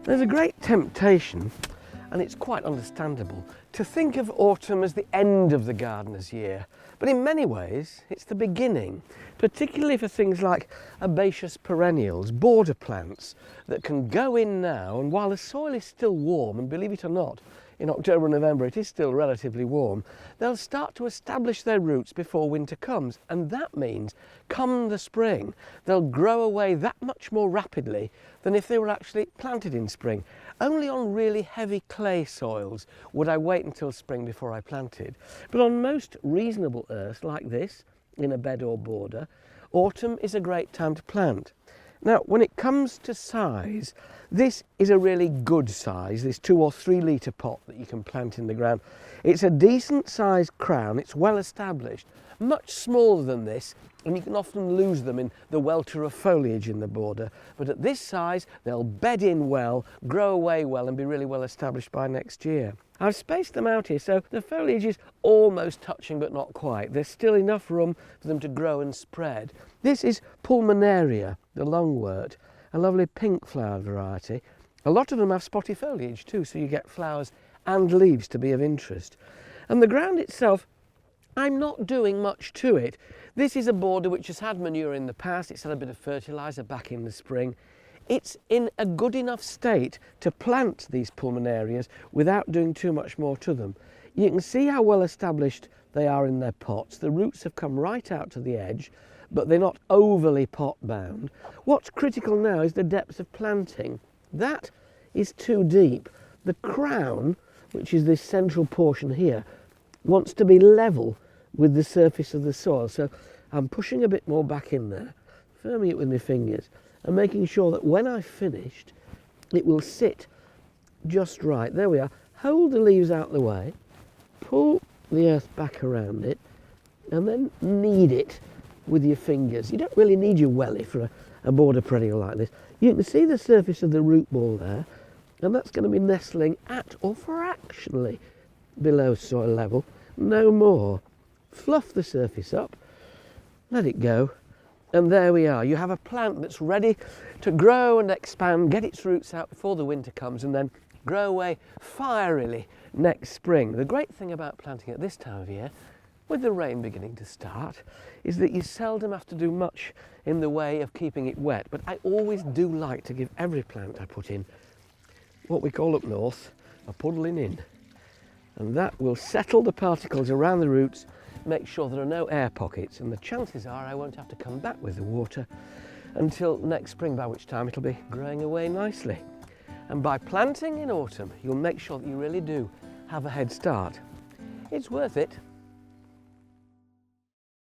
There's a great temptation, and it's quite understandable, to think of autumn as the end of the gardener's year. But in many ways, it's the beginning, particularly for things like herbaceous perennials, border plants that can go in now, and while the soil is still warm, and believe it or not, in October and November it is still relatively warm, they'll start to establish their roots before winter comes, and that means come the spring they'll grow away that much more rapidly than if they were actually planted in spring. Only on really heavy clay soils would I wait until spring before I planted, but on most reasonable earth like this, in a bed or border, autumn is a great time to plant. Now, when it comes to size, this is a really good size, this 2 or 3 litre pot that you can plant in the ground. It's a decent sized crown, it's well established. Much smaller than this, and you can often lose them in the welter of foliage in the border, but at this size they'll bed in well, grow away well, and be really well established by next year. I've spaced them out here so the foliage is almost touching but not quite. There's still enough room for them to grow and spread. This is Pulmonaria, the lungwort, a lovely pink flowered variety. A lot of them have spotty foliage too, so you get flowers and leaves to be of interest. And the ground itself, I'm not doing much to it. This is a border which has had manure in the past, it's had a bit of fertiliser back in the spring. It's in a good enough state to plant these pulmonarias without doing too much more to them. You can see how well established they are in their pots. The roots have come right out to the edge, but they're not overly pot bound. What's critical now is the depth of planting. That is too deep. The crown, which is this central portion here, wants to be level with the surface of the soil. So I'm pushing a bit more back in there, firming it with my fingers, and making sure that when I've finished, it will sit just right. There we are. Hold the leaves out the way, pull the earth back around it, and then knead it with your fingers. You don't really need your welly for a border perennial like this. You can see the surface of the root ball there, and that's going to be nestling at or fractionally below soil level, no more. Fluff the surface up, let it go, and there we are. You have a plant that's ready to grow and expand, get its roots out before the winter comes, and then grow away fierily next spring. The great thing about planting at this time of year, with the rain beginning to start, is that you seldom have to do much in the way of keeping it wet. But I always do like to give every plant I put in what we call up north a puddling in. And that will settle the particles around the roots, make sure there are no air pockets, and the chances are I won't have to come back with the water until next spring, by which time it'll be growing away nicely. And by planting in autumn, you'll make sure that you really do have a head start. It's worth it.